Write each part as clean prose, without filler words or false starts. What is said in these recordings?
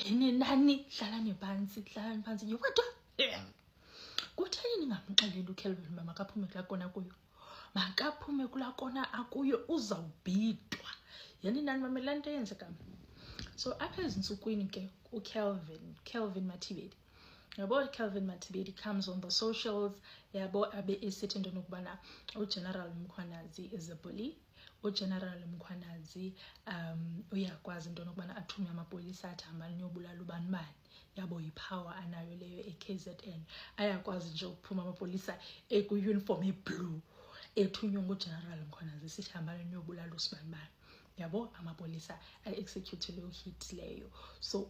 yini nani hlalani phansi yodwa kutheni ningamxeleli uKelvin mama makaphume kulakona kuyo makaphume kulakona akuyo uzawubhidwa yini nani mamela into yenzeka. So apha ezinsukwini ke uKelvin Mathibedi yabo Kelvin Mathibedi comes on the socials yabo abe esithi into nokubana uGeneral Mkhwanazi is a bully. uGeneral Mkhwanazi uyakwazi into nokubana athume amapolisa athamba niyobulala ubani yabo yipower anayo leyo eKZN. Ayakwazi nje ukuphuma amapolisa ekuyuniform eblue ethunywa nguGeneral Mkhwanazi sihamba niyobulala usibani yabo amapolisa execute leyo hit leyo. So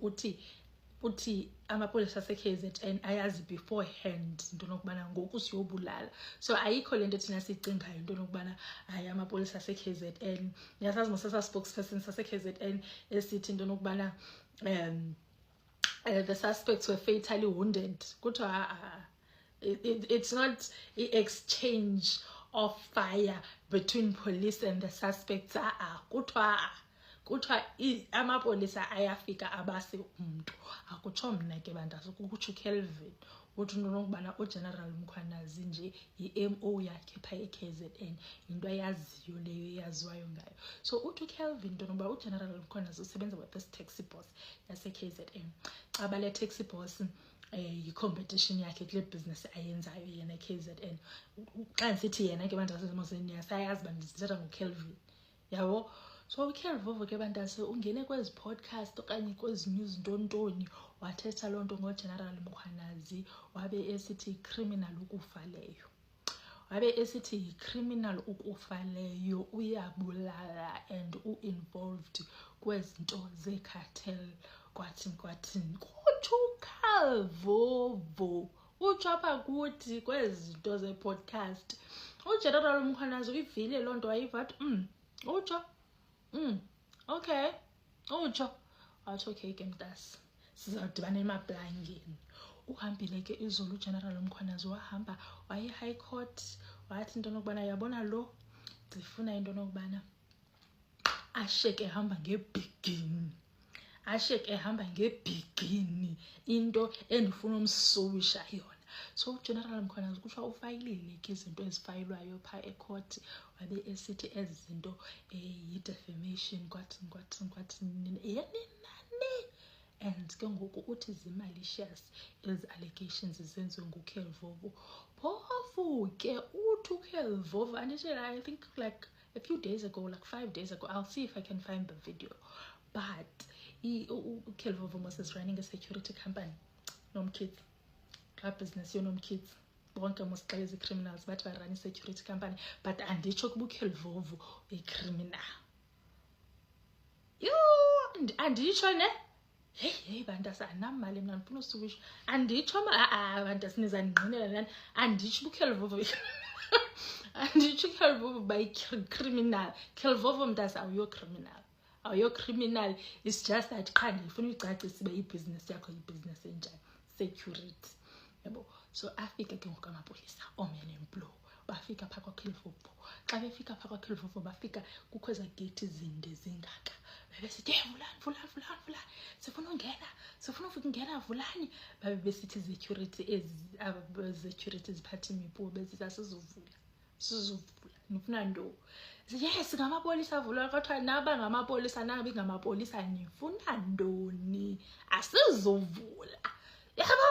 uthi amapolisa aseKZN ayazi beforehand into nokubana ngoku siyobulala. So ayikho lento thina sicingayo into nokubana hayi amapolisa aseKZN yasazi mosasa spokesperson saseKZN esithi into nokubana the suspects were fatally wounded. Kuthiwa it's not an exchange of fire between police and the suspects. Kuthiwa amapolisa ayafika abase umuntu akutsho mna ke bantu ukutsho Kelvin uthi nokubana uGeneral Mkhwanazi nje iMO yakhe pha eKZN into ayaziyo leyo yaziwayo ngayo. So uthi Kelvin into nokuba uGeneral Mkhwanazi usebenza with this taxi boss yaseKZN. Xa bale taxi boss yi-competition yakhe kule business ayenzayo yena eKZN. Xa ndisithi yena ke bantu asemoseni yasayazi bandisithetha ngoKelvin yabo. So uKelvin ke bantase ungene kwezi podcast okanye kwezi news ntontoni wathetha lonto ngoGeneral Mkhwanazi wabe esithi criminal ukufa leyo. Wabe esithi criminal ukufa leyo uyabulala and involved kwezinto zecartel kwathi kuthi uKelvin uchapha kuthi kwezinto zepodcast uGeneral Mkhwanazi uyivile lonto wayiva utsho okay utsho athi okay ke mntasi sizawudibana emablangeni. Uhambile ke izolo uGeneral Mkhwanazi wahamba waye high court wathi into nokubana yabona lo ndifuna into nokubana asheke ehamba ngebhigini into endifuna umsuwisha yona. So uGeneral Mkhwanazi kuthiwa ufayilile ke izinto ezifayilwayo pha ecourt wabe esithi ezinto yi-defamation kwathi yenani and ke ngoku uthi zi-malicious ezi allegations zenziwe nguKelvin. Phofu ke uthi uKelvin and I think like a few days ago, like 5 days ago, I'll see if I can find the video, but uKelvin was running a security company nomkids business nomkids bonke mos criminals but run a security company, but anditsho kuba uKelvin criminal anditsho ne hey bantu asanamali mina ngifuna usukusho anditsho bantu asiniza ngqinela lana anditsho uKelvin anditsho uKelvin by criminal. Kelvin mntasa awuyo criminal, it's just that qha ndifuna uyicacisa ibe ibusiness yakho ibusiness enjani security yabo. So afika ke ngoku amapolisa omen in blue bafika pha kwaKelvin. Xa befika pha kwaKelvin bafika kukho eza gate zinde zingaka besithi vulani sifuna ungena vulani babe besithi security ziphatha imipu besithi sizovula nifuna ndo yes ngamapolisa vula kodwa naba ngamapolisa nabi ngamapolisa nifuna ndoni asizovula yabo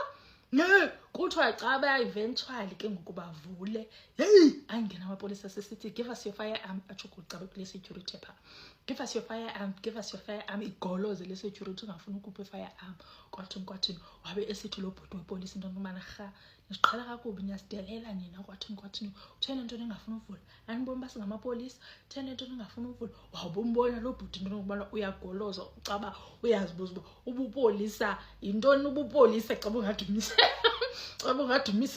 kuthiwa xa ba eventually ke ngoku bavule angena amapolisa sesithi give us your firearm atsho kucaba kule security pha give us your firearm igoloze le security ungafuna ukupha firearm kwathi wabe esithi lo bhuti wepolisi into nomana nisiqhala kakubi niyasidelela nina kwathi uthena into engafuna uvula anibona basingamapolisa uthena into engafuna uvula wawubombona lo bhuti into ngokubana uyagoloza ucaba uyazibuza ubupolisa intoni ubupolisa xa bungadumise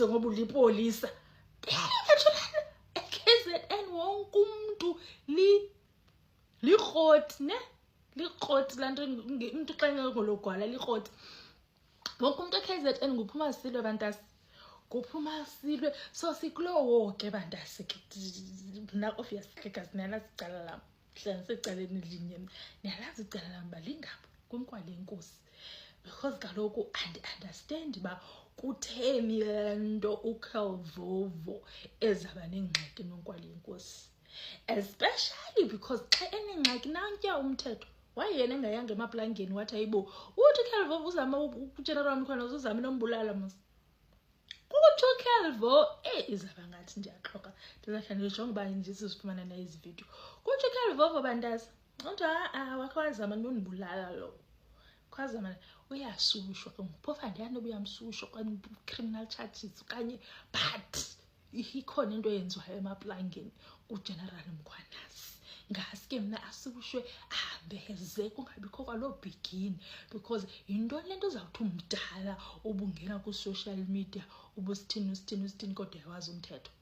ngoba ulipolisa eKZN wonke umuntu likroti ne likroti lanto umuntu xa ngologwala likroti wonke umuntu eKZN nguphuma silwe bantasi kuphuma silwe. So siklowo ke bantasi na obviously kazinala sicala la hlanje secaleni linye niyalazi icala lami balingapha kwinkwale inkosi because kaloku andi-understand uba kutheni le nto uCelvovo ezaba nengxaki noNkwali Yenkosi, especially because xa enengxaki nantya umthetho wayena engayanga emaplangeni wathi ayibo uthi uCelvovo uzama uGeneral Mkhwanazi uzame nombulala mos kuthi uCelvo izaba ngathi ndiyaxoka ndizahla ndijonge uba ndizifumana na ezi video kuthi uCelvovo bantazi uthi wakhe wazama nondibulala lo kwazama uyasushwa ke ngophofu andiyani ubuyamsushwa okanye criminal charges okanye but ikhona into eyenziwayo emaplangeni uGeneral Mkhwanazi ngaske mna asushwe ahambeze kungabikho kwaloo begin because yintoni le nto uzawuthi umdala ubungena ku-social media ubusithini kodwa yawazi umthetho.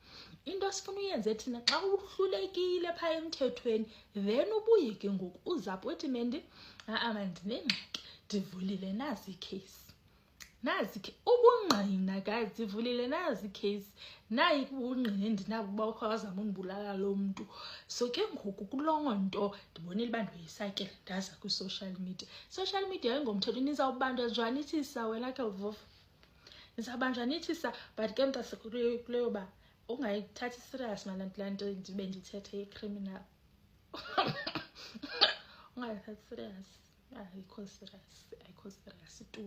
Into sifuna uyenze thina xa uhlulekile phaya emthethweni then ubuye ke ngoku uzapho uthi mendi mandinengxaki ndivulile nazi icase ubungqina guys ndivulile nazi icase nayi ubungqina endinabo bakho wazama undibulala lo mntu so ke ngoku kuloo nto ndibonile uba ndoyisakele ndaza kwi-social media engomthetho nizawubanjwa njani ithisa wena Celvovo nizawubanjwa nithisa but ke mntasekuleyo uba ungayithathi serious laa nto ndibe ndithethe i-criminal ungayithathi serious ayikho serious tu